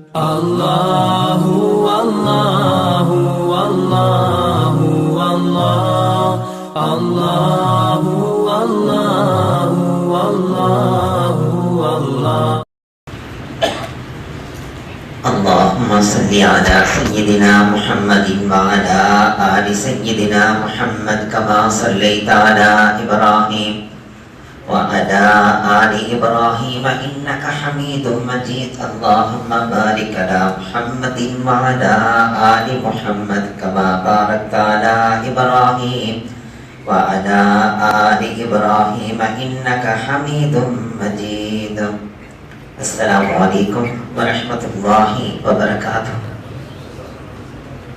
Allahu Allahu Allahu Allah Allahu Allahu Allahu Allah. Allahumma salli ala sayyidina Muhammadin wa ala ali sayyidina Muhammad kama sallaita ala Ibrahim wa ala ali Ibrahim innaka Hamidum Majid. Allahumma barik ala Muhammadin wa ala ali Muhammad kama barakta ala Ibrahim wa ala ali Ibrahim innaka Hamidum Majid. Assalamualaikum warahmatullahi wabarakatuh.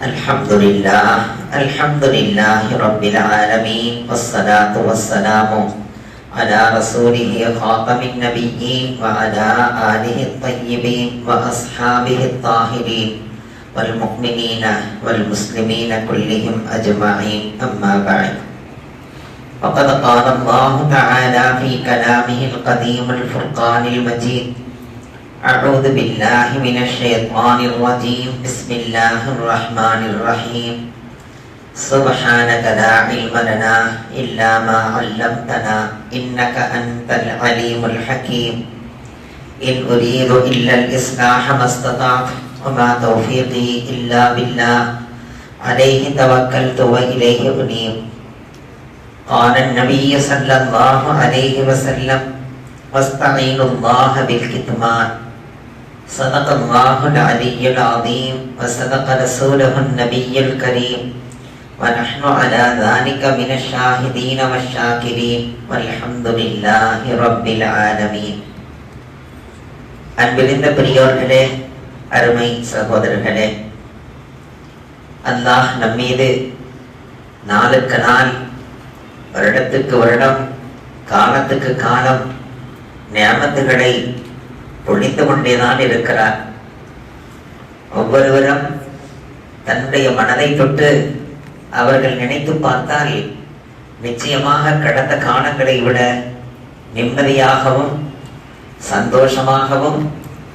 Alhamdulillahi rabbil alamin. Wassalatu wassalamu ala rasulihi khatamin nabiyyin wa ala alihi at-tayyibin wa ashabihi at-tahirin wal mu'minina wal muslimina kullihim ajma'in, amma ba'd. Faqad qala Allah ta'ala fi kalamihi al-qadim al-furqan al-majid. A'udzu billahi minasy syaithanir rajim. Bismillahir rahmanir rahim. Subhanaka la ilma lana illa ma 'allamtana innaka antal alimul hakim. In uridu illa al-islaha mastata'tu wa ma tawfiqi illa billah. Alayhi tawakkaltu wa ilayhi unib. Qala an-nabiy sallallahu alayhi wa sallam wasta'inu Allah bil kitman. Sadaqallahul aliyyul azim wa sadaqa rasuluhun nabiyyul karim. ونحن على ذلك من الشاهدين والشاكرين والحمد لله رب العالمين. அன்பிருந்த பெரியோர்களே, அருமை சகோதரர்களே, அல்லாஹ் நம்மீது நாளுக்கு நாள், வருடத்துக்கு வருடம், காலத்துக்கு காலம் நியமத்துகளை பொழிந்து கொண்டேதான் இருக்கிறார். ஒவ்வொருவரும் தன்னுடைய மனதை தொட்டு அவர்கள் நினைத்து பார்த்தால் நிச்சயமாக கடந்த காலங்களை விட நிம்மதியாகவும் சந்தோஷமாகவும்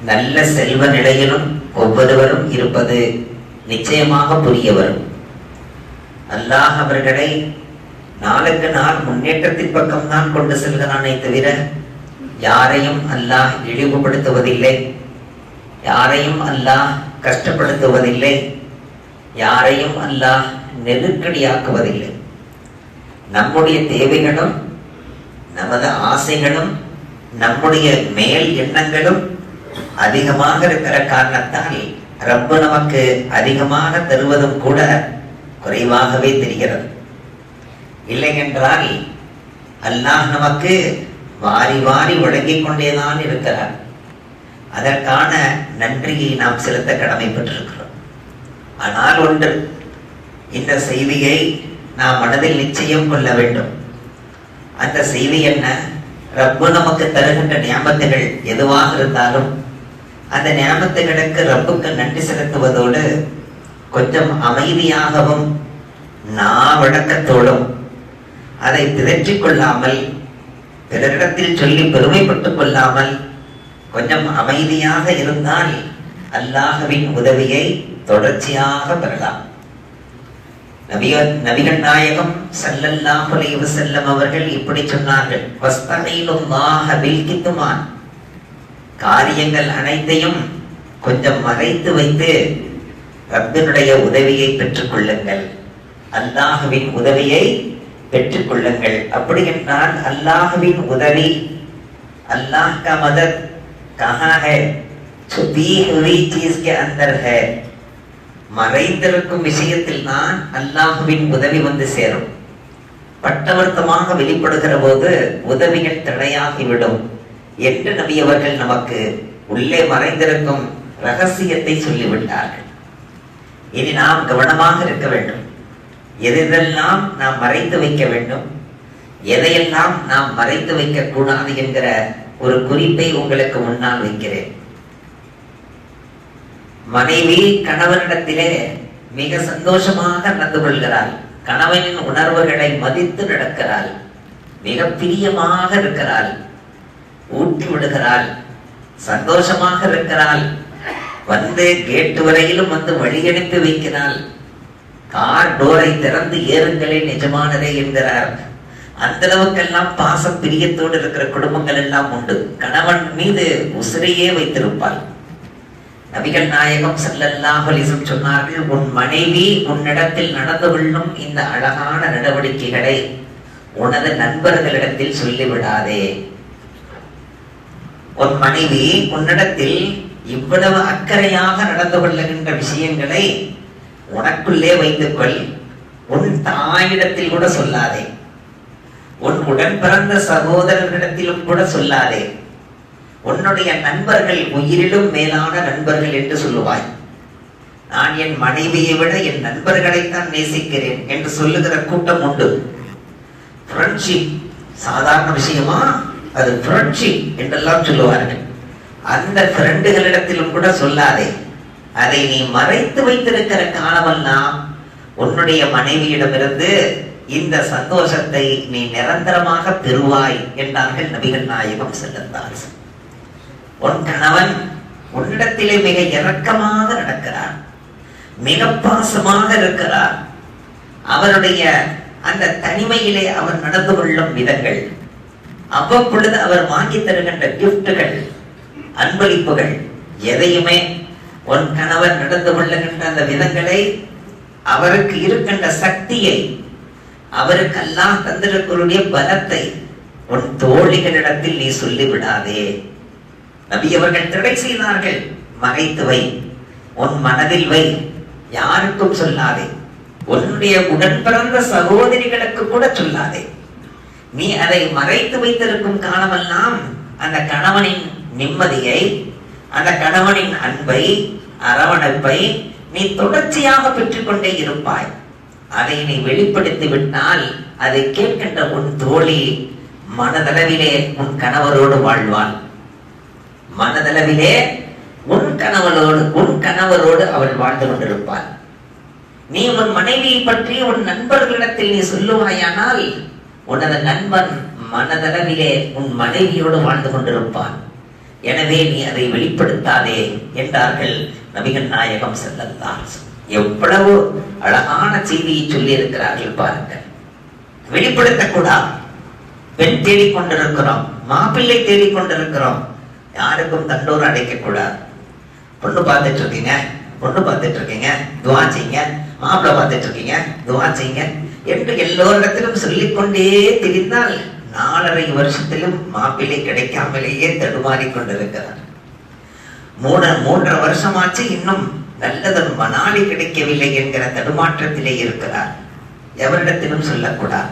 நல்ல செல்வ நிலையிலும் ஒவ்வொருவரும் இருப்பது நிச்சயமாக புரிய வரும். அல்லாஹ் அவர்களை நாளுக்கு நாள் முன்னேற்றத்தின் பக்கம்தான் கொண்டு செல்கிறானே தவிர யாரையும் அல்லாஹ் இழிவுபடுத்துவதில்லை, யாரையும் அல்லாஹ் கஷ்டப்படுத்துவதில்லை, யாரையும் அல்லாஹ் நெருக்கடியாக்குவதில்லை. நம்முடைய தேவைகளும் நமது ஆசைகளும் நம்முடைய மேல் எண்ணங்களும் அதிகமாக இருக்கிற காரணத்தால் ரப்பு நமக்கு அதிகமாக தருவதும் கூட குறைவாகவே தெரிகிறது. இல்லை என்றால் அல்லாஹ் நமக்கு வாரி வாரி வழங்கிக் கொண்டேதான் இருக்கிறார். அதற்கான நன்றியை நாம் செலுத்த கடமைப்பட்டிருக்கிறோம். ஆனால் ஒன்று, இந்த செய்தியை நாம் மனதில் நிச்சயம் கொள்ள வேண்டும். அந்த செய்தி என்ன? ரப்பு நமக்கு தருகின்ற நியமத்துகள் எதுவாக இருந்தாலும் அந்த நியமத்துகளுக்கு ரப்புக்கு நன்றி செலுத்துவதோடு கொஞ்சம் அமைதியாகவும் நாவழக்கத்தோடும் அதை திரற்றிக் கொள்ளாமல், பிறரிடத்தில் சொல்லி பெருமைப்பட்டுக் கொள்ளாமல் கொஞ்சம் அமைதியாக இருந்தால் அல்லாஹ்வின் உதவியை தொடர்ச்சியாக பெறலாம். நபிகள் நாயகம் ஸல்லல்லாஹு அலைஹி வஸல்லம் அவர்கள் இப்படி சொன்னார்கள், வஸ்தஈனுல்லாஹ பில் கித்மான். காரியங்கள் அனைத்தையும் கொஞ்சம் மறைத்து வைத்து ரப்பினுடைய உதவியை பெற்றுக் கொள்ளுங்கள், அல்லாஹ்வின் உதவியை பெற்றுக் கொள்ளுங்கள். அப்படி என்றால் அல்லாஹ்வின் உதவி, அல்லாஹ் का मदद कहाँ है? छुपी हुई चीज के अंदर है. மறைந்திருக்கும் விஷயத்தில் தான் அல்லாஹ்வின் உதவி வந்து சேரும். பட்டவர்த்தமாக வெளிப்படுகிற போது உதவிகள் தடையாகிவிடும் என்று நபி அவர்கள் நமக்கு உள்ளே மறைந்திருக்கும் ரகசியத்தை சொல்லிவிட்டார்கள். இனி நாம் கவனமாக இருக்க வேண்டும். எதெல்லாம் நாம் மறைத்து வைக்க வேண்டும், எதையெல்லாம் நாம் மறைத்து வைக்க கூடாது என்கிற ஒரு குறிப்பை உங்களுக்கு முன்னால் வைக்கிறேன். மனைவி கணவனிடத்திலே மிக சந்தோஷமாக நடந்து கொள்கிறாள், கணவனின் உணர்வுகளை மதித்து நடக்கிறாள், மிக பிரியமாக இருக்கிறாள், ஊட்டி விடுகிறாள், சந்தோஷமாக இருக்கிறாள், வந்து கேட்டு வரையிலும் வந்து வழி அனுப்பி வைக்கிறாள். கார் டோரை திறந்து ஏறுங்களே நிஜமானதே என்கிறார். அந்த அளவுக்கெல்லாம் பாசம் பிரியத்தோடு இருக்கிற குடும்பங்கள் எல்லாம் உண்டு. கணவன் மீது உசிரையே வைத்திருப்பாள். நபிகள் நாயகம் ஸல்லல்லாஹு அலைஹி வஸல்லம் சொன்னார்கள், உன் மனைவி உன்னிடத்தில் நடந்து கொள்ளும் இந்த அழகான நடவடிக்கைகளை உனது நண்பர்களிடத்தில் சொல்லிவிடாதே. உன் மனைவி உன்னிடத்தில் இவ்வளவு அக்கறையாக நடந்து கொள்ளுகின்ற விஷயங்களை உனக்குள்ளே வைத்துக்கொள். உன் தாயிடத்தில் கூட சொல்லாதே, உன் உடன் பிறந்த சகோதரர்களிடத்திலும் கூட சொல்லாதே. உன்னுடைய நண்பர்கள் உயிரிலும் மேலான நண்பர்கள் என்று சொல்லுவாய். நான் என் மனைவியை விட என் நண்பர்களைத்தான் நேசிக்கிறேன் என்று சொல்லுகிற கூட்டம் உண்டு. ஃப்ரெண்ட்ஷிப் சாதாரண விஷயமா? அது ஃப்ரெண்ட்ஷிப் என்றெல்லாம் சொல்லுவார்கள். அந்த ஃப்ரெண்டுகளிடத்திலும் கூட சொல்லாதே. அதை நீ மறைத்து வைத்திருக்கிற காலமெல்லாம் உன்னுடைய மனைவியிடமிருந்து இந்த சந்தோஷத்தை நீ நிரந்தரமாக பெறுவாய் என்றார்கள் நபிகள் நாயகம் ஸல்லல்லாஹு அலைஹி வஸல்லம். உன் கணவன் உன்னிடத்திலே மிக இரக்கமாக நடக்கிறார், மிக பாசமாக இருக்கிறார். அவருடைய அந்த தனிமையிலே அவர் நடந்து கொள்ளும் விதங்கள், அவ்வப்பொழுது அவர் வாங்கி தருகின்ற கிஃப்ட்டுகள், அன்பளிப்புகள், எதையுமே உன் கணவர் நடந்து கொள்ளுகின்ற அந்த விதங்களை, அவருக்கு இருக்கின்ற சக்தியை, அவருக்கு அல்லாஹ் தந்திருக்கக்கூடிய பலத்தை உன் தோழிகளிடத்தில் நீ சொல்லிவிடாதே. நபி அவர்கள் தடை செய்தார்கள். மறைத்து வை, உன் மனதில் வை, யாருக்கும் சொல்லாதே. உன்னுடைய உடன் பிறந்த சகோதரிகளுக்கு கூட சொல்லாதே. நீ அதை மறைத்து வைத்திருக்கும் காலமெல்லாம் அந்த கணவனின் நிம்மதியை, அந்த கணவனின் அன்பை, அரவணைப்பை நீ தொடர்ச்சியாக பெற்றுக்கொண்டே இருப்பாய். அதை நீ வெளிப்படுத்தி விட்டால் அதை கேட்கின்ற உன் தோழி மனதளவிலே உன் கணவரோடு வாழ்வாள். மனதளவிலே உன் கணவரோடு அவள் வாழ்ந்து கொண்டிருப்பாள். நீ உன் மனைவியை பற்றி உன் நண்பர்களிடத்தில் நீ சொல்லுவாயானால் உனது நண்பன் மனதளவிலே உன் மனைவியோடு வாழ்ந்து கொண்டிருப்பான். எனவே நீ அதை வெளிப்படுத்தாதே என்றார்கள் நபிகள் நாயகம் ஸல்லல்லாஹு அலைஹி வஸல்லம். எவ்வளவு அழகான செய்தியை சொல்லி இருக்கிறார்கள் பாருங்கள். வெளிப்படுத்தக்கூடாது. பெண் தேடிக்கொண்டிருக்கிறோம், மாப்பிள்ளை தேடிக்கொண்டிருக்கிறோம், யாருக்கும் தண்டோடு அடைக்க கூடாது. பொண்ணு பார்த்துட்டு இருக்கீங்க, துவா செய்யுங்க. மாப்பிள்ளை பார்த்துட்டு இருக்கீங்க, துவா செய்யுங்க என்று எல்லோரிடத்திலும் சொல்லிக்கொண்டே திரிந்தால் 4.5 வருஷத்திலும் மாப்பிள்ளை கிடைக்காமலேயே தடுமாறி கொண்டிருக்கிறார். 3.5 வருஷமாச்சு, இன்னும் நல்லதொரு மணாலி கிடைக்கவில்லை என்கிற தடுமாற்றத்திலே இருக்கிறார். எவரிடத்திலும் சொல்லக்கூடாது.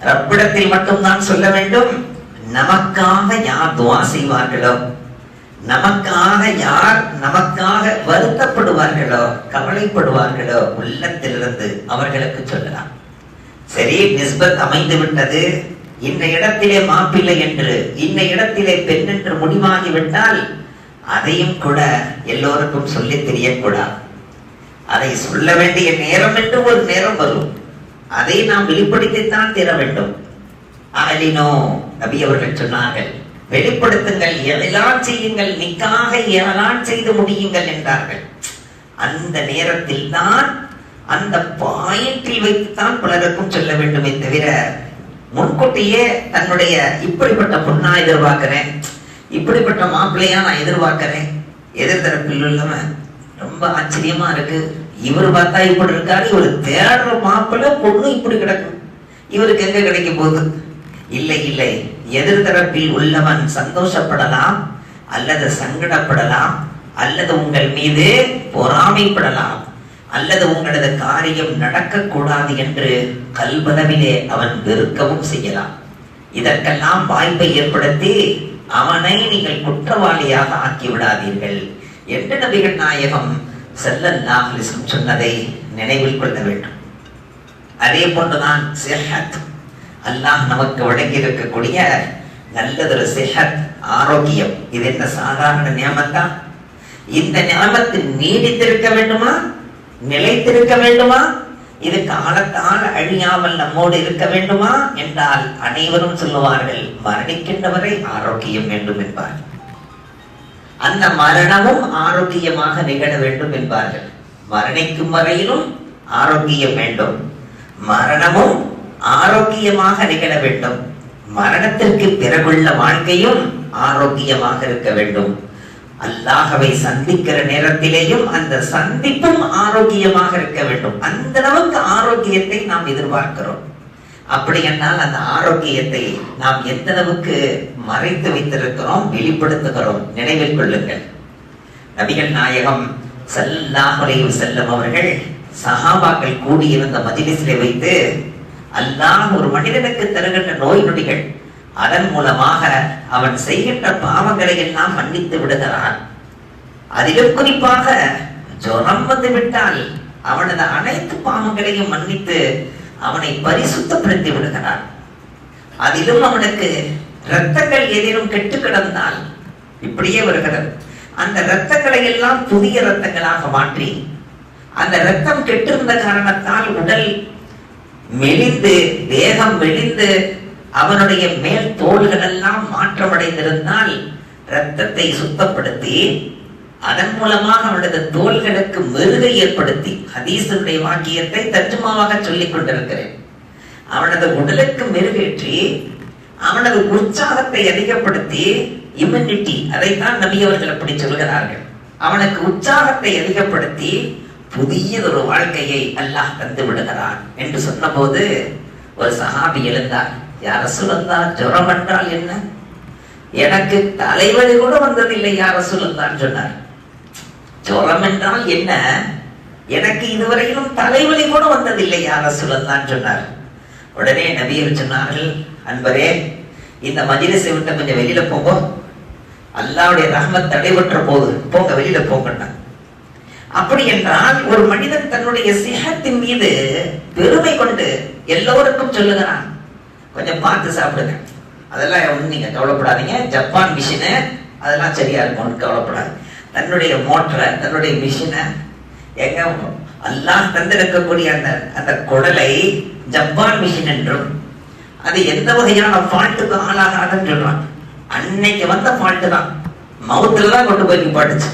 ரப்பிடத்தில் மட்டும்தான் சொல்ல வேண்டும். நமக்காக யார் துவா செய்வார்களோ, நமக்காக வருத்தப்படுவார்களோ, கவலைப்படுவார்களோ, உள்ளத்திலிருந்து அவர்களுக்கு சொல்லலாம். சரி, நிஸ்பத் அமைந்து விட்டது, இந்த இடத்திலே மாப்பிள்ளை என்று, இந்த இடத்திலே பெண் என்று முடிவாகிவிட்டால் அதையும் கூட எல்லோருக்கும் சொல்லி தெரியக்கூடாது. அதை சொல்ல வேண்டிய நேரம் என்று ஒரு நேரம் வரும். அதை நாம் வெளிப்படுத்தித்தான் தீர வேண்டும். அலினோ நபி அவர்கள் சொன்னார்கள், வெளிப்படுத்துங்கள், எதெல்லாம் செய்யுங்கள், நிக்காக எதெல்லாம் செய்து முடியுங்கள் என்றார்கள். அந்த நேரத்தில் தான், அந்த பாயிண்டில் வைத்துத்தான் பலருக்கும் சொல்ல வேண்டுமே தவிர முன்கூட்டியே தன்னுடைய இப்படிப்பட்ட பொண்ணா எதிர்பார்க்கிறேன், இப்படிப்பட்ட மாப்பிள்ளையா நான் எதிர்பார்க்கிறேன், எதிர்த்தரப்பில் உள்ளவன் ரொம்ப ஆச்சரியமா இருக்கு, இவர் பார்த்தா இப்படி இருக்காரு, இவர் தேடுற மாப்பிள்ளை பொண்ணு இப்படி கிடக்கும், இவருக்கு எங்க கிடைக்க போகுது? இல்லை இல்லை, எதிர்த்தரப்பில் உள்ளவன் சந்தோஷப்படலாம், அல்லது சங்கடப்படலாம், அல்லது உங்கள் மீது பொறாமைப்படலாம், அல்லது உங்களது காரியம் நடக்கக்கூடாது என்று கல்பளவிலே அவன் வெறுக்கவும் செய்யலாம். இதற்கெல்லாம் வாய்ப்பை ஏற்படுத்தி அவனை நீங்கள் குற்றவாளியாக ஆக்கி விடாதீர்கள் என்று நபிகள் நாயகம் ஸல்லல்லாஹு அலைஹி வஸல்லம் சொன்னதை நினைவில் கொள்ள வேண்டும். அதே போன்றுதான் சிஹத், அல்லாஹ் நமக்கு வழங்கி இருக்கக்கூடிய நல்லதொரு சிஹத், ஆரோக்கியம். இது என்ன சாதாரண நியமத்தா? இந்த நியமத்து நீடித்திருக்க வேண்டுமா, நிலைத்திருக்க வேண்டுமா, இது காலத்தால் அழியாமல் நம்மோடு இருக்க வேண்டுமா என்றால் அனைவரும் சொல்லுவார்கள், மரணிக்கின்றவரை ஆரோக்கியம் வேண்டும் என்பார். அந்த மரணமும் ஆரோக்கியமாக நிகழ வேண்டும் என்பார்கள். மரணிக்கும் வரையிலும் ஆரோக்கியம் வேண்டும், மரணமும் ஆரோக்கியமாக நிகழ வேண்டும், மரணத்திற்கு பிறகுள்ள வாழ்க்கையும் ஆரோக்கியமாக இருக்க வேண்டும். அல்லாஹ்வை சந்திக்கிற நேரத்திலேயும் அந்த சந்திப்பும் ஆரோக்கியமாக இருக்க வேண்டும். அந்த அளவுக்கு ஆரோக்கியத்தை நாம் எதிர்பார்க்கிறோம். அப்படி என்றால் அந்த ஆரோக்கியத்தை நாம் எந்த அளவுக்கு மறைத்து வைத்திருக்கிறோம், வெளிப்படுத்துகிறோம்? நினைவில் கொள்ளுங்கள், நபிகள் நாயகம் ஸல்லல்லாஹு அலைஹி வஸல்லம் அவர்கள் சஹாபாக்கள் கூடியிருந்த மஜ்லிஸிலே வைத்து அல்லாஹ் ஒரு மனிதனுக்கு தருகின்ற நோய் நொடிகள், அதன் மூலமாக அவன் செய்கின்ற பாவங்களை எல்லாம் மன்னித்து விடுகிறான். அதிலும் குறிப்பாக ஜுரம் வந்து விட்டால் அவனது அனைத்து பாவங்களையும் மன்னித்து அவனை பரிசுத்தப்படுத்தி விடுகிறான். அதிலும் அவனுக்கு இரத்தங்கள் ஏதேனும் கெட்டு கிடந்தால் இப்படியே வருகிறது, அந்த இரத்தங்களை எல்லாம் புதிய இரத்தங்களாக மாற்றி, அந்த இரத்தம் கெட்டிருந்த காரணத்தால் உடல் மெலிந்து தேகம் மெலிந்து அவனுடைய மேல் தோள்கள் எல்லாம் மாற்றமடைந்திருந்தால் இரத்தத்தை சுத்தப்படுத்தி அதன் மூலமாக அவனது தோள்களுக்கு மெருகை ஏற்படுத்தி, ஹதீஸுடைய வாக்கியத்தை தர்ஜுமாவாக சொல்லிக் கொண்டிருக்கிறேன், அவனது உடலுக்கு மெருகேற்றி அவனது உற்சாகத்தை அதிகப்படுத்தி, இம்யூனிட்டி, அதைத்தான் நபி அவர்கள் அப்படி சொல்கிறார்கள், அவனுக்கு உற்சாகத்தை அதிகப்படுத்தி புதியதொரு வாழ்க்கையை அல்லாஹ் தந்து விடுகிறான் என்று சொன்னபோது ஒரு சஹாபி எழுந்தார். யா ரசூலல்லாஹ், ஜுரம் என்றால் என்ன? எனக்கு தலைவலி கூட வந்ததில்லை யா ரசூலல்லாஹ் சொன்னார். ஜுரம் என்றால் என்ன? எனக்கு இதுவரையிலும் தலைவலி கூட வந்ததில்லை யா ரசூலல்லாஹ் சொன்னார். உடனே நபியர் சொன்னார்கள், அன்பரே, இந்த மஜ்லிஸை விட்டு கொஞ்சம் வெளியில போங்க, அல்லாஹ்வுடைய ரஹ்மத் தடைபற்ற போது போங்க, வெளியில போங்கண்ணா. அப்படி என்றால் ஒரு மனிதன் தன்னுடைய சிஹத்தின் மீது பெருமை கொண்டு எல்லோருக்கும் சொல்லுகிறான், கொஞ்சம் பார்த்து சாப்பிடுங்க, அதெல்லாம் ஒண்ணு நீங்க கவலைப்படாதீங்க, ஜப்பான் மிஷினை அதெல்லாம் சரியா இருக்கும், கவலைப்படாது. தன்னுடைய மோட்டரை, தன்னுடைய மிஷினை, எங்க அல்லாஹ் தந்திருக்கக்கூடிய அந்த குடலை ஜப்பான் மிஷின் என்றும், அது எந்த வகையான ஃபால்ட்டுக்கு ஆளாகாதுன்னு சொல்றான். அன்னைக்கு வந்த ஃபால்ட்டு தான், மவுத்துல தான் கொண்டு போய் நிப்பாட்டுச்சு.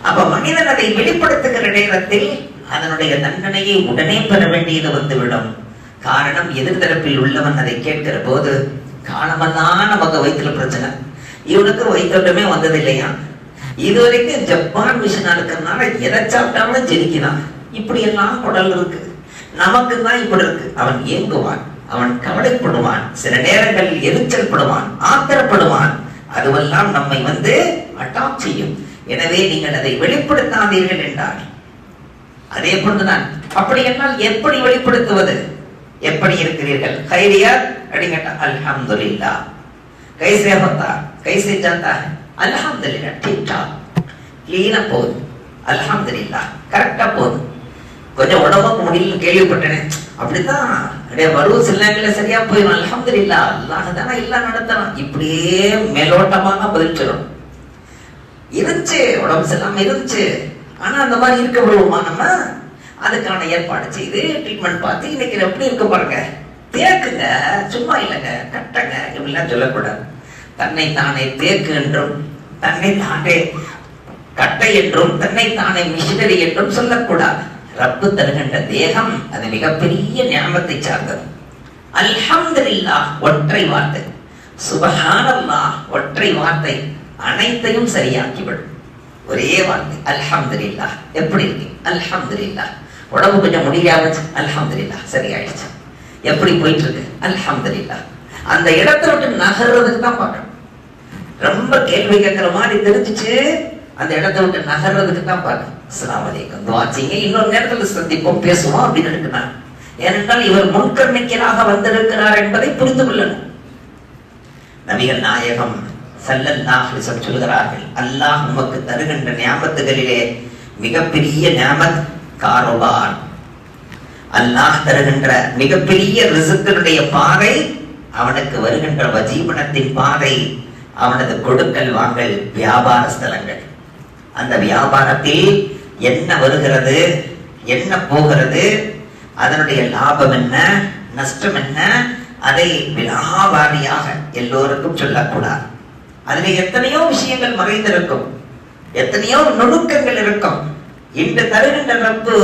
அப்ப மனிதன் அதை வெளிப்படுத்துகிற நேரத்தில் அதனுடைய தண்டனையை உடனே பெற வேண்டியது வந்துவிடும். காரணம், எதிர்த்தரப்பில் உள்ளவன் அதை கேட்கிற போது காலமெல்லாம் நமக்கு வயிற்றுல பிரச்சனை, இவனுக்கு வயிற்றோட்டமே வந்தது இல்லையா, இதுவரைக்கும் ஜப்பான் மிஷினா இருக்கிறதுனால எதை சாப்பிட்டாலும் ஜெயிக்கிறான், இப்படி எல்லாம் குடல் இருக்கு, நமக்கு தான் இப்படி இருக்கு. அவன் ஏங்குவான், அவன் கவலைப்படுவான், சில நேரங்களில் எரிச்சல் படுவான், ஆத்திரப்படுவான், அதுவெல்லாம் நம்மை அட்டாக் செய்யும். எனவே நீங்கள் அதை வெளிப்படுத்தாதீர்கள் என்றார். அதே போன்றுதான், அப்படி என்றால் எப்படி வெளிப்படுத்துவது? எப்படி இருக்கிறீர்கள்? கைரியா அப்படிங்கட்டா அல்ஹம்துலில்லாஹ், கைசே ஹோத்தா, கைசே ஜாத்தா, அல்ஹம்துலில்லாஹ், ठीक ठाक, क्लीना போகுது, அல்ஹம்துலில்லாஹ், கரெக்டா போகுது. கொஞ்சம் உடம்புக்கு முடியல கேள்விப்பட்டேனே, அப்படித்தான் அப்படியே வரும், சில நேரங்களில் சரியா போயிடும், அல்ஹம்துலில்லாஹ், அல்லாஹ் தானே எல்லாம் நடத்தலாம், இப்படியே மேலோட்டமாக பதில் சொல்லணும். இருந்துச்சு, உடம்பு செல்லாம இருந்துச்சு, ஆனா அந்த மாதிரி இருக்க விடுவோமா நம்ம? அதுக்கான ஏற்பாடு செய்து ட்ரீட்மெண்ட் பார்த்து இன்னைக்கு எப்படி இருக்க பாருங்க, தேக்குங்க, சும்மா இல்லைங்க, கட்டங்க, இப்படிலாம் சொல்லக்கூடாது. தன்னை தானே தேக்கு என்றும், தன்னை தானே கட்டை என்றும், தன்னை தானே மிஷினரி என்றும் சொல்லக்கூடாது. ரப்பு தருகின்ற தேகம் அது மிகப்பெரிய ஞாபகத்தை சார்ந்தது. அல்ஹம்துலில்லாஹ் ஒற்றை வார்த்தை, சுப்ஹானல்லாஹ் ஒற்றை வார்த்தை அனைத்தையும் சரியாக்கிவிடும். ஒரே வார்த்தை அல்ஹம்துலில்லாஹ். எப்படி இருக்கு? அல்ஹம்துலில்லாஹ். உடம்பு கொஞ்சம் முடியாம, அல்ஹம்துலில்லாஹ் சரியாயிடுச்சு. எப்படி போயிட்டு இருக்கு? அல்ஹம்துலில்லாஹ். அந்த இடத்தை விட்டு நகர்றதுக்கு தான் பார்க்கணும். ரொம்ப கேள்வி கேட்கிற மாதிரி தெரிஞ்சிச்சு, அந்த இடத்தை விட்டு நகர்றதுக்கு தான் பார்க்கணும். அஸ்ஸலாமு அலைக்கும், துஆ செய்யுங்க, இன்னொரு நேரத்தில் சந்திப்போம், பேசுவோம் அப்படின்னு இருக்கிறார். ஏனென்றால் இவர் முன்கர்ணிக்கராக வந்திருக்கிறார் என்பதை புரிந்து கொள்ளணும். நபிகள் நாயகம் ஸல்லல்லாஹு அலைஹி வஸல்லம் சொல்கிறார்கள், அல்லாஹ் உமக்கு தருகின்ற நியாமத்துகளிலே மிகப்பெரிய நியாமத் காரோபார். அல்லாஹ் தருகின்ற மிகப்பெரிய ரிஸ்கினுடைய பாதை அவனுக்கு வருகின்ற வஜீவனத்தின் பாதை, அவனது கொடுக்கல் வாங்கல் வியாபார ஸ்தலங்கள். அந்த வியாபாரத்தில் என்ன வருகிறது, என்ன போகிறது, அதனுடைய லாபம் என்ன, நஷ்டம் என்ன, அதை விலாவாரியாக எல்லோருக்கும் சொல்லக்கூடாது. அதில் எத்தனையோ விஷயங்கள் மறைந்திருக்கும். எத்தனையோ நுணுக்கங்கள் இருக்கும். இன்று தருகின்ற ரப்பு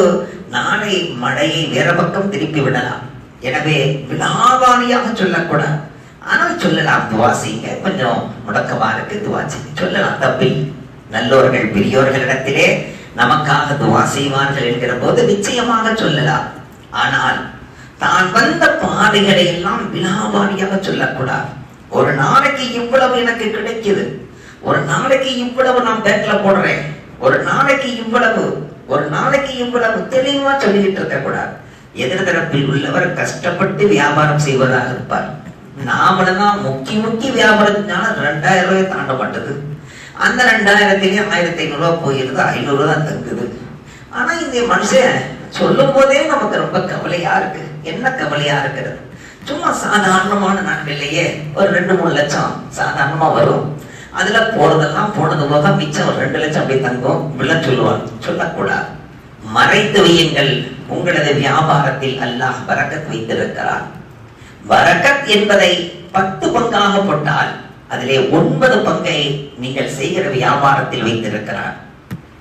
நாளை மழையை வேற பக்கம் திருப்பி விடலாம். எனவே விலாவாரியாக சொல்லக்கூடாது. ஆனால் சொல்லலாம், துவா செய்யுங்க, கொஞ்சம் முடக்கமா இருக்கு, துவா செய்யுங்க சொல்லலாம், தப்பில். நல்லோர்கள் பெரியோர்களிடத்திலே நமக்காக துவா செய்வார்கள் என்கிற போது நிச்சயமாக சொல்லலாம். ஆனால் தான் வந்த பாதைகளை எல்லாம் விலாவாரியாக சொல்லக்கூடாது. ஒரு நாளைக்கு இவ்வளவு எனக்கு கிடைக்குது, ஒரு நாளைக்கு இவ்வளவு நான் பேங்க்ல போடுறேன், ஒரு நாளைக்கு இவ்வளவு தெளிவா சொல்லிட்டு இருக்க கூடாது. எதிர்தரப்பில் உள்ளவர் கஷ்டப்பட்டு வியாபாரம் செய்வதாக இருப்பார். நாமளதான் முக்கி வியாபாரத்தினால 2000 ரூபாய் தாண்ட மாட்டது. அந்த 2000 1500 ரூபாய் போயிருது, 500 தான் தங்குது. ஆனா இந்த மனுஷன் சொல்லும் போதே நமக்கு ரொம்ப கவலையா இருக்கு. என்ன கவலையா இருக்கிறது? சும்மா சாதாரணமான நாட்கள்லயே ஒரு 2-3 லட்சம் சாதாரணமா வரும். அதுல போறதெல்லாம் போனது போக மிச்சம் ஒரு 2 லட்சம் அப்படி தங்கும். இப்படிலாம் சொல்லுவாங்க. சொல்லக்கூடாது. மறைத்து வையுங்கள். உங்களது வியாபாரத்தில் அல்லாஹ் பரக்கத் வைத்திருக்கிறார். பரக்கத் என்பதை 10 பங்காக போட்டால் அதிலே 9 பங்கை நீங்கள் செய்கிற வியாபாரத்தில் வைத்திருக்கிறார்.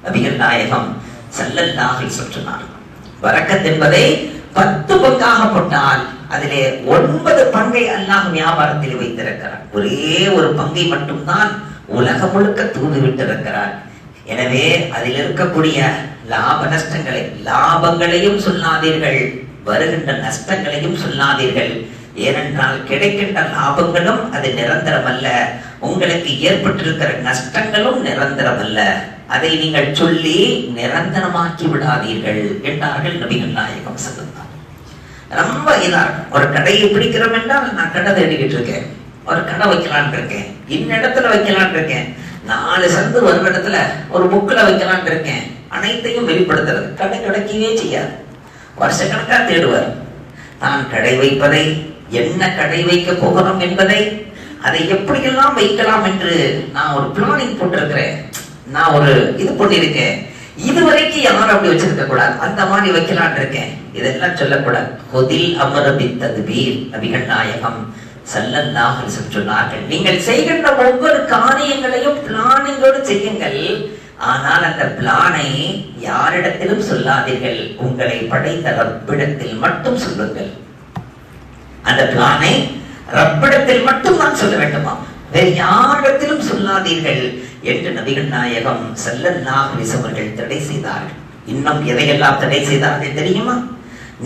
நபிகள் நாயகம் ஸல்லல்லாஹு அலைஹி வஸல்லம் சொன்னார், பரக்கத் என்பதை 10 பங்காக போட்டால் அதிலே 9 பங்கை அல்லாஹ் வியாபாரத்தில் வைத்திருக்கிறார். ஒரே ஒரு பங்கை மட்டும்தான் உலகம் முழுக்க தூது விட்டிருக்கிறார். எனவே அதில் இருக்கக்கூடிய லாப நஷ்டங்களை, லாபங்களையும் சொல்லாதீர்கள், வருகின்ற நஷ்டங்களையும் சொல்லாதீர்கள். ஏனென்றால் கிடைக்கின்ற லாபங்களும் அது நிரந்தரம் அல்ல, உங்களுக்கு ஏற்பட்டிருக்கிற நஷ்டங்களும் நிரந்தரம் அல்ல. அதை நீங்கள் சொல்லி நிரந்தரமாக்கி விடாதீர்கள் என்றார்கள் நபிகள் நாயகம் ஸல்லல்லாஹு அலைஹி வஸல்லம். ரொம்ப இதா ஒரு கடையை பிடிக்கிறோம் என்றால், நான் கடை தேடிக்கிட்டு இருக்கேன், ஒரு கடை வைக்கலான் இருக்கேன், இடத்துல வைக்கலான் இருக்கேன், 4 சந்து ஒரு இடத்துல ஒரு புக்கில் வைக்கலான் இருக்கேன், அனைத்தையும் வெளிப்படுத்துறது. கடை கிடைக்கவே செய்யாது. வருஷக்கணக்கா தேடுவார். நான் கடை வைப்பதை, என்ன கடை வைக்க போகிறோம் என்பதை, அதை எப்படியெல்லாம் வைக்கலாம் என்று நான் ஒரு பிளானிங் போட்டிருக்கிறேன், நான் ஒரு இது பண்ணிருக்கேன். இதுவரைக்கும் யாரும் அப்படி வச்சிருக்க கூடாது, அந்த மாதிரி வைக்கலான் இருக்கேன். இதெல்லாம் சொல்லக்கூடாது. ஹுதில் அமரபி தத்பீர். நபிகள் நாயகம் ஸல்லல்லாஹு அலைஹி வஸல்லம் சொன்னார்கள், நீங்கள் செய்கின்ற ஒவ்வொரு காரியங்களையும் பிளானிங்கோடு செய்யுங்கள். ஆனால் அந்த பிளானை யாரிடத்திலும் சொல்லாதீர்கள், உங்களை படைத்த ரப்பிடத்தில் மட்டும் சொல்லுங்கள். அந்த பிளானை ரப்பிடத்தில் மட்டும் தான் சொல்ல வேண்டுமா, வேறு யாரிடத்திலும் சொல்லாதீர்கள் என்று நபிகள் நாயகம் ஸல்லல்லாஹு அலைஹி வஸல்லம் அவர்கள் தடை செய்தார்கள். இன்னும் எதையெல்லாம் தடை செய்தார்கள் தெரியுமா?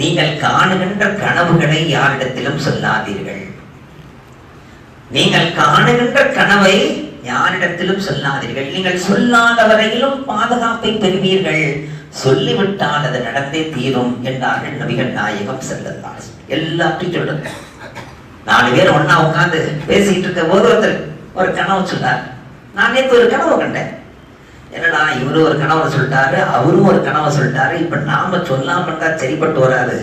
நீங்கள் காணுகின்ற கனவுகளை யாரிடத்திலும் சொல்லாதீர்கள். நீங்கள் காணுகின்ற கனவை யாரிடத்திலும் சொல்லாதீர்கள். நீங்கள் சொல்லாத வரையிலும் பாதுகாப்பை பெறுவீர்கள், சொல்லிவிட்டால் அது நடந்தே தீரும் என்றார்கள் நபிகள் நாயகம் ஸல்லல்லாஹு அலைஹி வஸல்லம். எல்லாத்தையும் சொல்லுங்க. 4 பேர் ஒன்னா உட்கார்ந்து பேசிட்டு இருக்க போது ஒருத்தர் ஒரு கனவு சொன்னார். நான் நேற்று ஒரு கனவு கண்டேன். என்னடா, இவரு ஒரு கனவை சொல்லிட்டாரு, அவரும் ஒரு கனவை சொல்லிட்டாரு, இப்ப நாம சொல்லாம இருந்தா சரிப்பட்டு வராது,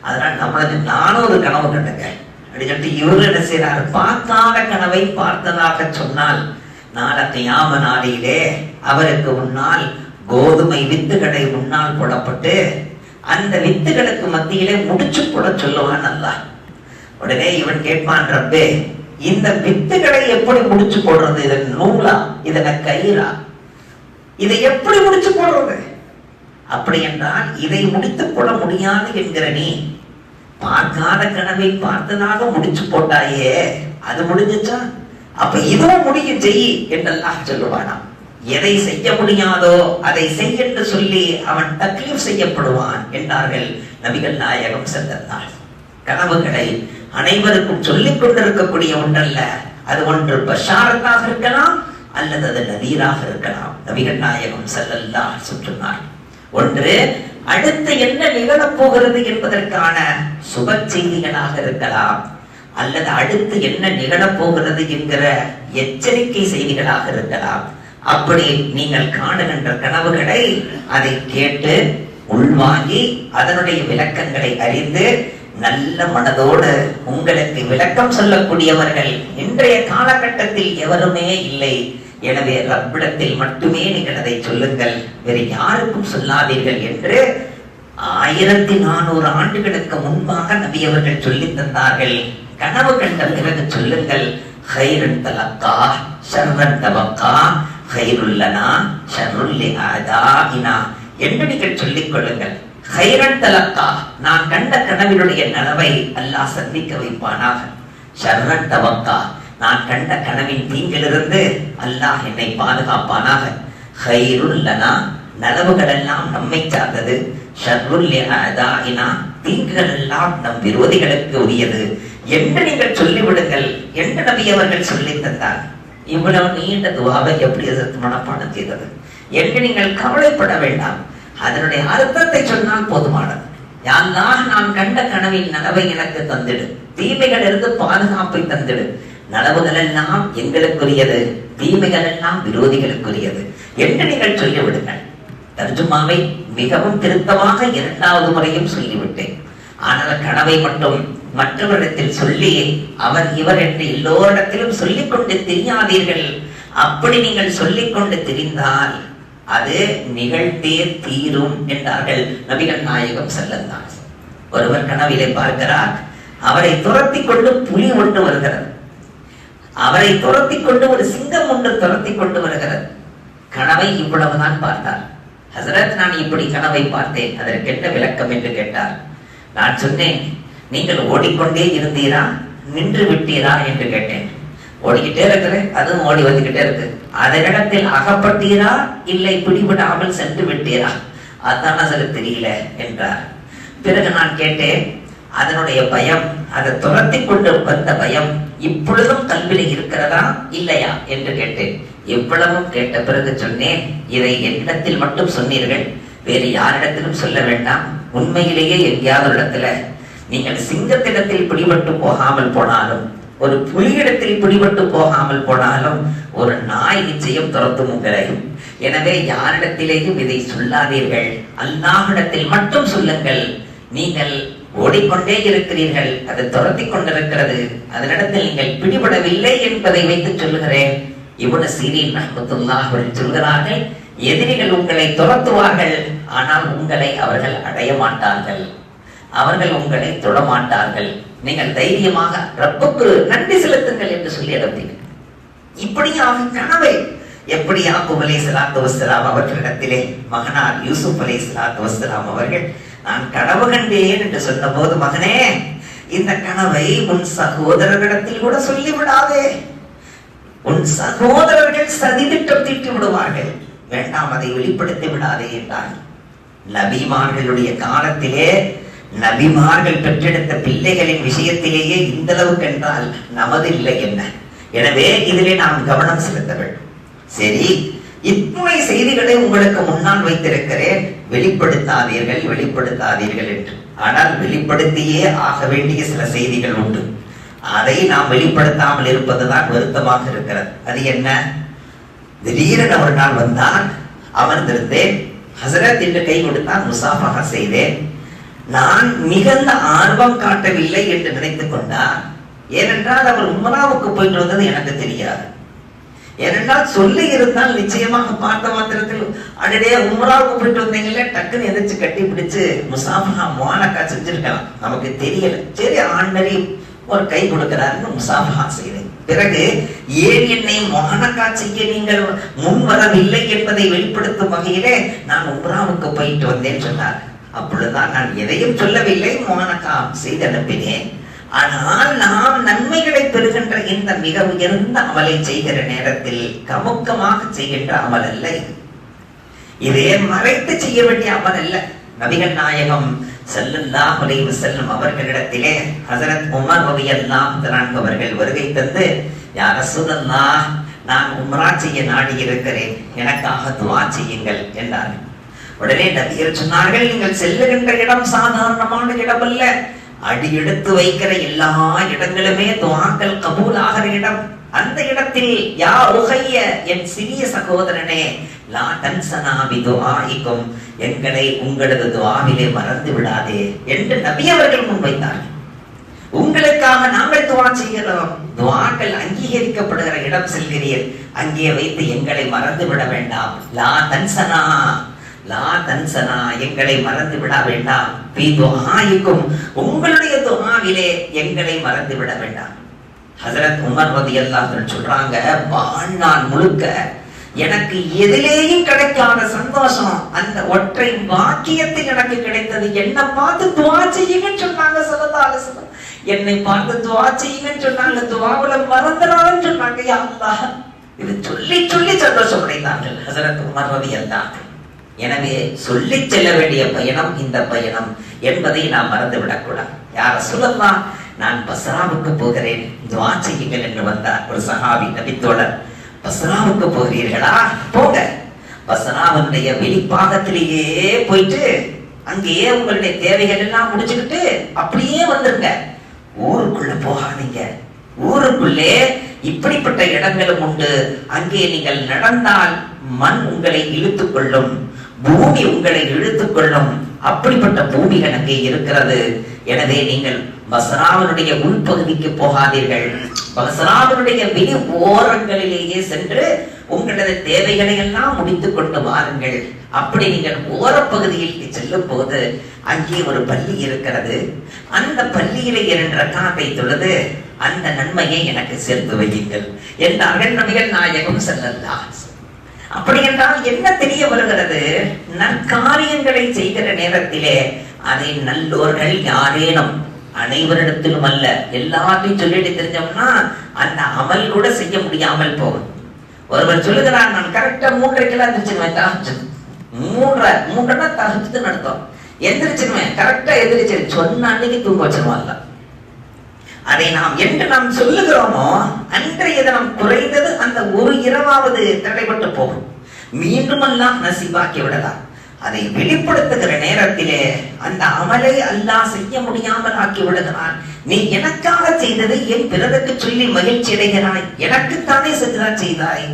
அதனால நம்மளுக்கு நானும் ஒரு கனவு கண்டேங்க அப்படி சொல்லிட்டு இவரு என்ன செய்யறாரு, பார்க்காத கனவை பார்த்ததாக சொன்னால் நாளை கியாம நாளிலே அவருக்கு முன்னால் கோதுமை வித்துகளை முன்னால் போடப்பட்டு அந்த வித்துகளுக்கு மத்தியிலே முடிச்சு போட சொல்லுவான் அல்லாஹ். உடனே இவன் கேட்பான், ரப்பே, இந்த வித்துகளை எப்படி முடிச்சு போடுறது? இதன் நூலா, இதனை கயிறா, இதை எப்படி முடிச்சு போடுறது? அப்படி என்றால் இதை முடித்து போட முடியாது என்கிற நீ, பார்க்காத கனவை பார்த்ததாக முடிச்சு போட்டாயே, அது முடிஞ்சுச்சா? அப்ப இதுவும் முடியும், செய் என்றெல்லாம் சொல்லுவானாம். எதை செய்ய முடியாதோ அதை செய் என்று சொல்லி அவன் தக்லீஃப் செய்யப்படுவான் என்றார்கள் நபிகள் நாயகம் ஸல்லல்லாஹு அலைஹி வஸல்லம். கனவுகளை அனைவருக்கும் சொல்லிக் கொண்டிருக்கக்கூடிய ஒன்றல்ல, அது ஒன்று பஷாரத்தாக இருக்கலாம் அல்லது அது நதீராக இருக்கலாம். நபிகள் நாயகம் ஸல்லல்லாஹு அலைஹி வஸல்லம் சொன்னார், ஒன்று அடுத்து என்ன நிகழப் போகிறது என்பதற்கான சுப செய்திகளாக இருக்கலாம், அல்லது அடுத்து என்ன நிகழப் போகிறது என்கிற எச்சரிக்கை செய்திகளாக இருக்கலாம். அப்படி நீங்கள் காணுகின்ற கனவுகளை அதை கேட்டு உள்வாங்கி அதனுடைய விளக்கங்களை அறிந்து நல்ல மனதோடு உங்களுக்கு விளக்கம் சொல்லக்கூடியவர்கள் இன்றைய காலகட்டத்தில் எவருமே இல்லை. எனவே ரப்பிடத்தில் மட்டுமே நீங்கள் அதை சொல்லுங்கள், வேறு யாருக்கும் சொல்லாதீர்கள் என்று 1400 ஆண்டுகளுக்கு முன்பாக நபி அவர்கள் சொல்லி தந்தார்கள். கனவு கண்ட பிறகு சொல்லுங்கள், ஹைரன் தலக்கா ஷர்ரன் தபக்கா, கைருல் லனா ஷர்ருல் லிஅதாஇனா என்று நீங்கள் சொல்லிக் கொள்ளுங்கள். கைரன் தலக்கா, நான் கண்ட கனவினுடைய நனவை அல்லாஹ் சந்திக்க வைப்பானாக. ஷர்ரன் தவக்கா, நான் கண்ட கனவின் தீங்கிலிருந்து அல்லாஹ் என்னை பாதுகாப்பானாக. கைருல் லனா, நனவுகள் எல்லாம் நம்மை சார்ந்தது. ஷர்ருல் லிஅதாஇனா, தீங்குகள் எல்லாம் நம் விரோதிகளுக்கு உரியது என்று நீங்கள் சொல்லிவிடுங்கள் என்று நபி அவர்கள் சொல்லி தந்தார். இவ்வளவு நீண்ட துவாவை எப்படி மனப்பாடம் செய்தது என்று நீங்கள் கவலைப்பட வேண்டாம். அதனுடைய அர்த்தத்தை சொன்னால் போதுமானது. யா அல்லாஹ், நான் கண்ட கனவின் நனவை எனக்கு தந்திடு, தீமைகள் இருந்து பாதுகாப்பை தந்திடு. நனவுகள் எல்லாம் எங்களுக்குரியது, தீமைகள் எல்லாம் விரோதிகளுக்குரியது என்று நீங்கள் சொல்லிவிடுங்கள். தர்ஜுமாவை மிகவும் திருத்தமாக 2வது முறையும் சொல்லிவிட்டேன். ஆனால் கனவை மட்டும் மற்றவரிடத்தில் சொல்லி அவர் இவர் என்று எல்லோரிடத்திலும் சொல்லிக் கொண்டு திரியாதீர்கள். அப்படி நீங்கள் சொல்லிக் கொண்டு திரிந்தால் அது நிகழ்ந்தே தீரும் என்றார்கள் நபிகள் நாயகம் ஸல்லல்லாஹு அலைஹி வஸல்லம். ஒருவர் கனவிலே பார்க்கிறார், அவரை துரத்தி கொண்டு புலி ஒன்று வருகிறது, அவரை துரத்தி கொண்டு ஒரு சிங்கம் ஒன்று துரத்தி கொண்டு வருகிறது. கனவை இவ்வளவுதான் பார்த்தார். ஹசரத், நான் இப்படி கனவை பார்த்தேன், அதற்கு என்ன விளக்கம் என்று கேட்டார். நான் சொன்னேன், நீங்கள் ஓடிக்கொண்டே இருந்தீரா நின்று விட்டீரா என்று கேட்டேன். ஓடிக்கிட்டே இருக்கிறேன், அதுவும் ஓடி வந்துகிட்டே இருக்கு. அதனிடத்தில் அகப்பட்டீரா இல்லை பிடிபடாமல் சென்று விட்டீரா, அதான் அது தெரியல என்றார். பிறகு நான் கேட்டேன், அதனுடைய பயம், அதை துரத்தி கொண்டு வந்த பயம் இப்பொழுதும் கல்வியில இருக்கிறதா இல்லையா என்று கேட்டேன். எவ்வளவும் கேட்ட பிறகு சொன்னேன், இதை என்னிடத்தில் மட்டும் சொன்னீர்கள், வேறு யாரிடத்திலும் சொல்ல வேண்டாம். உண்மையிலேயே எங்கேயாவது இடத்துல நீங்கள் சிங்கத்திடத்தில் பிடிபட்டு போகாமல் போனாலும், ஒரு புலியிடத்தில் பிடிபட்டு போகாமல் போனாலும், ஒரு நாய் நிச்சயம் துரத்தும் உங்களை. எனவே யாரிடத்திலேயும் இதை சொல்லாதீர்கள், அல்லாஹ்விடத்தில் மட்டும் சொல்லுங்கள். நீங்கள் ஓடிக்கொண்டே இருக்கிறீர்கள், அது துரத்தி கொண்டிருக்கிறது, அதனிடத்தில் நீங்கள் பிடிபடவில்லை என்பதை வைத்து சொல்லுகிறேன். இப்னு சீரீன் ரஹ்மத்துல்லாஹி அலைஹி சொல்கிறார்கள், எதிரிகள் உங்களை துரத்துவார்கள், ஆனால் உங்களை அவர்கள் அடைய மாட்டார்கள், அவர்கள் உங்களை தொடமாட்டார்கள். நீங்கள் தைரியமாக ரப்புக்கு நன்றி செலுத்துங்கள் என்று சொல்லி அனுப்பினீர்கள். இப்படியாக கனவை எப்படி யாக்கூப் அலைஹிஸ்ஸலாத்து வஸ்ஸலாம் அவர்களிடத்திலே மகனார் யூசுப் அலைஹிஸ்ஸலாத்து வஸ்ஸலாம் அவர்கள் நான் கனவு கண்டேன் என்று சொன்ன போது, மகனே, இந்த கனவை உன் சகோதரர்களிடத்தில் கூட சொல்லிவிடாதே, உன் சகோதரர்கள் சதித்திட்டம் தீட்டி விடுவார்கள், வேண்டாம், அதை வெளிப்படுத்தி விடாதே என்றார். நபிமார்களுடைய காலத்திலே நபிமார்கள் பெற்றெடுத்த பிள்ளைகளின் விஷயத்திலேயே இந்த அளவுக்கு என்றால் நமது இல்லை என்ன? எனவே இதிலே நாம் கவனம் செலுத்த வேண்டும். சரி, இத்துணை செய்திகளை உங்களுக்கு முன்னால் வைத்திருக்கிறேன், வெளிப்படுத்தாதீர்கள் வெளிப்படுத்தாதீர்கள் என்று. ஆனால் வெளிப்படுத்தியே ஆக வேண்டிய சில செய்திகள் உண்டு. அதை நாம் வெளிப்படுத்தாமல் இருப்பதுதான் வருத்தமாக இருக்கிறது. அது என்ன? திடீரென ஒரு நாள் வந்தான், அமர்ந்திருந்தேன், ஹசரத் என்று கை கொடுத்தான், முசாஃபஹா செய்தேன். நான் மிகுந்த ஆர்வம் காட்டவில்லை என்று நினைத்துக் கொண்டார். ஏனென்றால் அவர் உம்ராவுக்கு போயிட்டு வந்தது எனக்கு தெரியாது. ஏனென்றால் சொல்லி இருந்தால் நிச்சயமாக பார்த்த மாத்திரத்தில் அடடே உம்ராவுக்கு போயிட்டு வந்தீங்களே டக்குன்னு எதிர்த்து கட்டி பிடிச்சு முசாஃபஹா முஆனகா செஞ்சிருக்கலாம், நமக்கு தெரியல. சரி, ஆண்டரி ஒரு கை கொடுக்கிறாருன்னு முசாஃபஹா செய்தேன். பிறகு ஏன் என்னை முஆனகா செய்ய நீங்கள் முன் வரவில்லை என்பதை வெளிப்படுத்தும் வகையிலே நான் உம்ராவுக்கு போயிட்டு வந்தேன் சொன்னார். அப்பொழுதுதான் நான் எதையும் சொல்லவில்லை, முஆனகா செய்து அனுப்பினேன். ஆனால் நாம் நன்மைகளை பெறுகின்ற இந்த மிக உயர்ந்த அமலை செய்கிற நேரத்தில் கமுக்கமாக செய்கின்ற அமல் அல்ல இது. இதே மறைத்து செய்ய வேண்டிய அமல் அல்ல. நபிகள் நாயகம் ஸல்லல்லாஹு அலைஹி வஸல்லம் அவர்களிடத்திலே ஹஸரத் உமர் ரலியல்லாஹு அன்ஹு அவர்கள் வருகை தந்து, யா ரசூலல்லாஹ், நான் உம்ரா செய்ய நாடி இருக்கிறேன், எனக்காக துஆ செய்யுங்கள் என்றார்கள். உடனே நபிகள் சொன்னார்கள், நீங்கள் செல்லுகின்ற இடம் சாதாரணமான இடம் அல்ல, அடி எடுத்து வைக்கிற எல்லா இடங்களுமே துஆக்கள் கபூல் ஆகிற இடம். அந்த இடத்தில் யா உஹைய, என் சிறிய சகோதரனே, லா தன்சனா பிதுஆஇக்கும், எங்களை உங்களது துஆவிலே மறந்து விடாதே என்று நபி அவர்கள் முன்வைத்தார்கள். உங்களுக்காக நாங்கள் துஆ செய்கிறோம், துஆக்கள் அங்கீகரிக்கப்படுகிற இடம் செல்கிறீர், அங்கே வைத்து எங்களை மறந்து விட வேண்டாம். லா தன்சனா, லா தன்சனா, எங்களை மறந்து விட வேண்டாம். பி துஆஇக்கும், உங்களுடைய துஆவிலே எங்களை மறந்து விட வேண்டாம். ஹஸரத் உமர் ரலியல்லாஹு அன்ஹு சொல்றாங்க, வாழ்நாள் முழுக்க எனக்கு எதிலேயும் கிடைக்காத சந்தோஷம் அந்த ஒற்றை வாக்கியத்தில் எனக்கு கிடைத்தது. என்னை பார்த்து துவா செய்யுங்கன்னு சொன்னாங்க ஸல்லல்லாஹு அலைஹி வஸல்லம். என்னை பார்த்து துவா செய்யுங்கன்னு சொன்னாங்க. துவாவுல மறந்துடான்னு சொன்னாங்க. யா அல்லாஹ், இது சொல்லி சொல்லி சந்தோஷம் அடைந்தார்கள் ஹஸரத் உமர் ரலியல்லாஹு அன்ஹு. எனவே சொல்லி செல்ல வேண்டிய பயணம் இந்த பயணம் என்பதை நாம் மறந்து விடக்கூடாது. யா ரசூலல்லாஹ், நான் பஸ்ராவுக்கு போகிறேன், துஆ செய்யுங்கள் என்று வந்தார் ஒரு சஹாபி நபித்தோழர். பஸ்ராவுக்கு போகிறீர்களா? போங்க. பஸ்ராவுடைய வெளிப்பாகத்திலேயே போயிட்டு அங்கேயே உங்களுடைய தேவைகள் எல்லாம் முடிச்சுக்கிட்டு அப்படியே வந்துருங்க. ஊருக்குள்ள போகாதீங்க. ஊருக்குள்ளே இப்படிப்பட்ட இடங்களும் உண்டு. அங்கே நீங்கள் நடந்தால் மண் உங்களை இழுத்துக் கொள்ளும், பூமி உங்களை இழுத்துக் கொள்ளும். அப்படிப்பட்ட பூமிகள் அங்கே இருக்கிறது. எனவே நீங்கள் பஸ்ராவினுடைய உள்பகுதிக்கு போகாதீர்கள். பஸ்ராவினுடைய வெளி ஓரங்களிலேயே சென்று உங்களது தேவைகளை எல்லாம் முடித்துக் கொண்டு வாருங்கள். அப்படி நீங்கள் ஓரப்பகுதியில் செல்லும் போது அங்கே ஒரு பள்ளி இருக்கிறது. அந்த பள்ளியிலே 2 ரக்காத்தை தொழுது அந்த நன்மையை எனக்கு சேர்த்து வையுங்கள் என்றார்கள் நபிகள் நாயகம் ஸல்லல்லாஹு அலைஹி வஸல்லம். அப்படி என்றால் என்ன தெரிய வருகிறது? நற்காரியங்களை செய்கிற நேரத்திலே அதை நல்லோர்கள் யாரேனும், அனைவரிடத்திலும் அல்ல, எல்லாத்தையும் சொல்லிட்டு தெரிஞ்சோம்னா அந்த அமல் கூட செய்ய முடியாமல் போகும். ஒருவர் சொல்லுகிறார், நான் கரெக்டா 3:30 எந்திரிச்சிருவேன். தஹஜ்ஜுத் 3:30 தஹஜ்ஜுத் நடத்தும், எந்திரிச்சிருவேன், கரெக்டா எந்திரிச்சிரு சொன்ன அன்னைக்கு தூங்க வச்சிருவாங்க. அதை நாம் என்று நாம் சொல்லுகிறோமோ அன்றைய தினம் குறைந்தது அந்த ஒரு இரவாவது தடைபட்டு போகும். மீண்டும் அல்லாஹ் நசீபாக்கி விடலாம். அதை வெளிப்படுத்துகிற நேரத்திலே அந்த அமலை அல்லாஹ் செய்ய முடியாமல் ஆக்கி விடுகிறான். நீ எனக்காக செய்ததை என் பிறருக்கு சொல்லி மகிழ்ச்சி அடைகிறாய், எனக்குத்தானே செஞ்சுதான் செய்தாய்.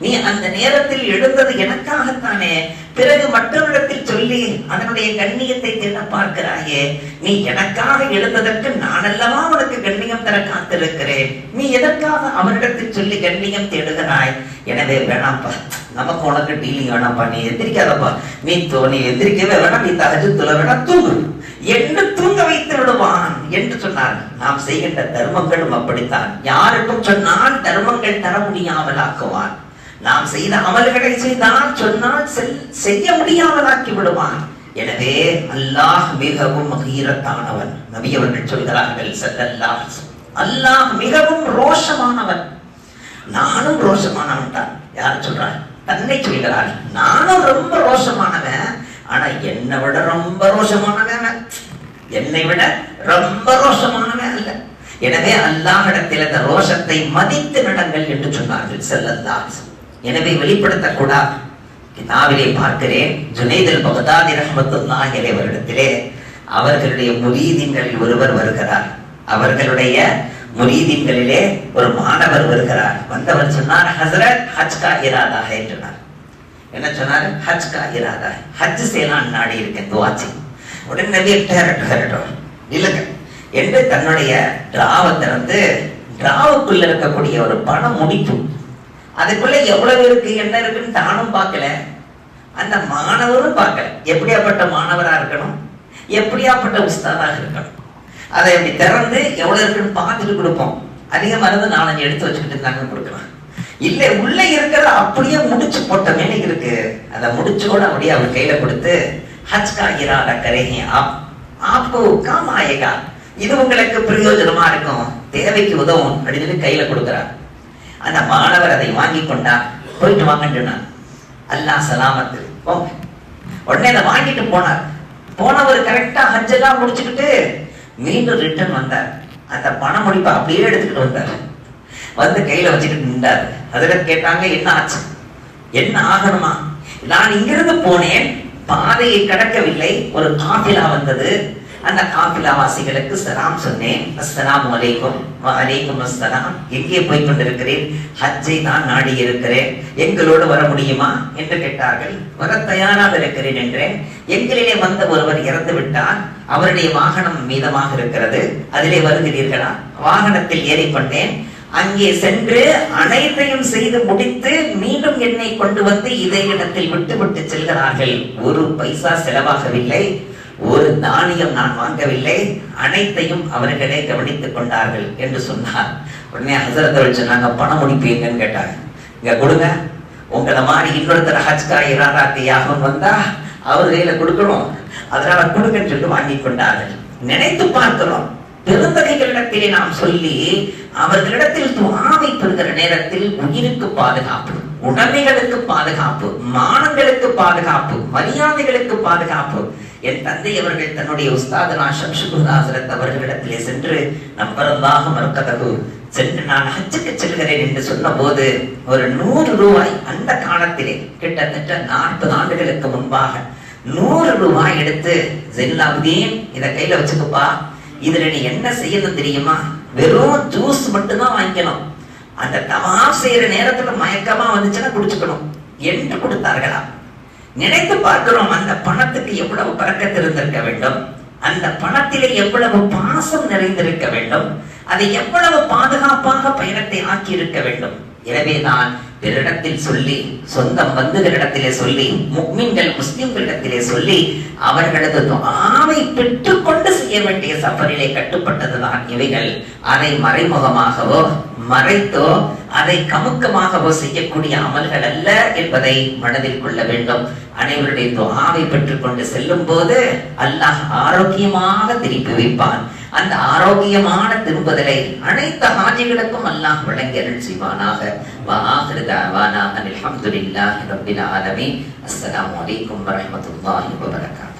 நீ அந்த நேரத்தில் எழுந்தது எனக்காகத்தானே, பிறகு மற்றவரிடத்தில் சொல்லி அதனுடைய கண்ணியத்தை தேட பார்க்கிறாயே. நீ எனக்காக எழுந்ததற்கு நான் அல்லவா உனக்கு கண்ணியம் தர காத்திருக்கிறேன். நீ எதற்காக அவரிடத்தில் சொல்லி கண்ணியம் தேடுகிறாய்? எனவே வேணாம்ப்பா, நமக்கு உனக்கு டீலிங் வேணாம்ப்பா, நீ எந்திரிக்காதப்பா, நீ எந்திரிக்கவே வேணாம், நீ தஹஜ்ஜுத் தொழ வேணாம், தூங்கு என்று தூங்க வைத்து விடுவான் என்று சொன்னார். நாம் செய்கின்ற தர்மங்களும் அப்படித்தான். யாருக்கும் சொன்னால் தர்மங்கள் தர முடியாமல் ஆக்குவான். நாம் செய்த அமல்களை செய்தால் சொன்னால் செய்ய முடியாமலாக்கி விடுவான். எனவே அல்லாஹ் மிகவும் மகீரத்தானவன். நபி அவர்கள் சொல்கிறார்கள் ஸல்லல்லாஹு அலைஹி வஸல்லம், அல்லாஹ் மிகவும் ரோஷமானவன். நானும் ரோஷமானவன் தான். யார் சொல்றார்? தன்னை சொல்கிறார். நானும் ரொம்ப ரோஷமானவன், ஆனா என்னை விட ரொம்ப ரோஷமானவன், என்னை விட ரொம்ப ரோஷமானவன் அல்ல. எனவே அல்லாஹ்விடத்தில் அந்த ரோஷத்தை மதித்து நடங்கள் என்று சொன்னார்கள் ஸல்லல்லாஹு அலைஹி வஸல்லம். எனவே வெளிப்படுத்தக்கூடாது. கிதாபிலே பார்க்கிறேன், ஜுனைதுல் பக்தாதி ரஹ்மத்துல்லாஹி அலைஹி அவரிடத்திலே அவர்களுடைய முரீதீன்களில் ஒருவர் வருகிறார். அவர்களுடைய முரீதீன்களிலே ஒரு மாணவர் வருகிறார். வந்தவர் சொன்னார், ஹஸ்ரத் ஹஜ் கா இராதா ஹை என்றார். என்ன சொன்னார்? ஹஜ் கா இராதா, ஹஜ் செய்யலாம் நாடி இருக்கேன், துஆ செய். உடனே நபி டேரக்டர் இல்லங்க என்று தன்னுடைய டிராவை திறந்து டிராவுக்குள்ள இருக்கக்கூடிய ஒரு பண முடிப்பு, அதுக்குள்ள எவ்வளவு இருக்கு என்ன இருக்குன்னு தானும் பார்க்கல, அந்த மாணவரும் பார்க்கல. எப்படியாப்பட்ட மாணவரா இருக்கணும், எப்படியாப்பட்ட உஸ்தாதாக இருக்கணும். அதை அப்படி திறந்து எவ்வளவு இருக்குன்னு பார்த்துட்டு கொடுப்போம். அதிகமா இருந்து 4-5 எடுத்து வச்சுக்கிட்டு தாங்க கொடுக்கலாம். இல்லை, உள்ள இருக்கிறத அப்படியே முடிச்சு போட்ட மேலே இருக்கு, அதை முடிச்சோட அப்படியே அவர் கையில கொடுத்து ஹஜ் கா இராதா கரேஹே ஆப்கோ காம் ஆயேகா, இது உங்களுக்கு பிரயோஜனமா இருக்கும், தேவைக்கு உதவும் அப்படின்னு கையில கொடுக்கிறார். அந்த மாணவர் அதை வாங்கி கொண்டார். போயிட்டு வாங்கிட்டுனா அல்லாஹ் சலாமத்து போங்க. உடனே அதை வாங்கிட்டு போனார். போனவர் கரெக்டா ஹஜ் எல்லாம் முடிச்சுக்கிட்டு மீண்டும் ரிட்டர்ன் வந்தார். அந்த பண முடிப்பை அப்படியே எடுத்துக்கிட்டு வந்தார். வந்து கையில வச்சுக்கிட்டு நின்றார். அதில் கேட்டாங்க, என்ன ஆச்சு, என்ன ஆகணுமா? நான் இங்கிருந்து போனேன், பாதையை கடக்கவில்லை, ஒரு காபிலா வந்தது. அந்த காபிலா வாசிகளுக்கு சலாம் சொன்னேன், அஸ்ஸலாமு அலைக்கும் வஅலைக்கும் அஸ்ஸலாம், எங்கே போய் கொண்டிருக்கிறேன்? ஹஜ்ஜை நான் நாடி இருக்கிறேன், எங்களோடு வர முடியுமா என்று கேட்டார்கள். வர தயாராக இருக்கிறேன் என்றேன். எங்களிலே வந்த ஒருவர் இறந்து விட்டார், அவருடைய வாகனம் மீதமாக இருக்கிறது, அதிலே வருகிறீர்களா? வாகனத்தில் ஏறிக்கொண்டேன். அங்கே சென்று அனைத்தையும் செய்து முடித்து மீண்டும் என்னை கொண்டு வந்து இதே இடத்தில் விட்டு விட்டு செல்கிறார்கள். ஒரு பைசா செலவாகவில்லை, ஒரு தானியம் நான் வாங்கவில்லை, அனைத்தையும் அவர்களே கவனித்துக் கொண்டார்கள் என்று சொன்னார். உடனே ஹஸரத் அவர்கள் சொன்னாங்க, பணம் முடிப்பீங்கன்னு கேட்டாங்க. இங்க கொடுங்க, உங்களை மாதிரி இன்னொருத்தர் ஹஜ்கா இராதாத்தி யாகம் வந்தா அவர் கையில கொடுக்கணும், அதனால கொடுங்கன்னு சொல்லிட்டு வாங்கி கொண்டார்கள். நினைத்து பார்க்கிறோம், பெருந்தகைகளிடத்திலே நாம் சொல்லி அவர்களிடத்தில் துஆவை பெறுகிற நேரத்தில் உயிருக்கு பாதுகாப்பு, உடைமைகளுக்கு பாதுகாப்பு, மானங்களுக்கு பாதுகாப்பு, மரியாதைகளுக்கு பாதுகாப்பு. என் தந்தை அவர்கள் தன்னுடைய உஸ்தாதனா ஷம்சுல் அவர்களிடத்திலே சென்று நம்பரல்லாஹு மர்கதஹு சென்று நான் ஹஜ்ஜுக்கு செல்கிறேன் என்று சொன்ன போது ஒரு 100 ரூபாய், அந்த காலத்திலே கிட்டத்தட்ட 40 ஆண்டுகளுக்கு முன்பாக 100 ரூபாய் எடுத்து, ஜெல்லாபுதீன் இதை கையில வச்சுக்கப்பா, இதுல நீ என்ன செய்யணும் தெரியுமா, வெறும் ஜூஸ் மட்டும்தான் வாங்கிக்கணும், அந்த தவாஃப் செய்யற நேரத்துல மயக்கமா வந்துச்சுன்னா குடிச்சுக்கணும் என்று கொடுத்தார்களா? நினைத்து பார்க்கிறோம், அந்த பணத்துக்கு எவ்வளவு பறக்கத்து இருந்திருக்க வேண்டும், அந்த பணத்திலே எவ்வளவு பாசம் நிறைந்திருக்க வேண்டும், அதை எவ்வளவு பாதுகாப்பாக பயணத்தை ஆக்கி இருக்க வேண்டும். எனவேதான் பிறரிடத்தில் சொல்லி, சொந்த பந்துகளிடத்திலே சொல்லி, முஃமின்கள் முஸ்லிம்களிடத்திலே சொல்லி அவர்களது துஆவை பெற்றுக்கொண்டு செய்ய வேண்டிய சஃபரிலே கட்டுப்பட்டதுதான் இவைகள். அதை மறைமுகமாகவோ மறைத்தோ அதை கமுக்கமாகவோ செய்யக்கூடிய அமல்கள் அல்ல என்பதை மனதில் கொள்ள வேண்டும். அனைவருடைய துஆவை பெற்றுக்கொண்டு செல்லும் போது அல்லாஹ் ஆரோக்கியமாக திருப்பி வைப்பான். அந்த ஆரோக்கியமான திரும்புதலை அனைத்து ஹாஜிகளுக்கும் அல்லாஹ் வழங்கி அருள் செய்வானாக. வ ஆகிரு தஅவானா அல்ஹம்துலில்லாஹி ரப்பில் ஆலமீன். அஸ்ஸலாமு அலைக்கும் வரஹ்மத்துல்லாஹி வபரகாத்துஹு.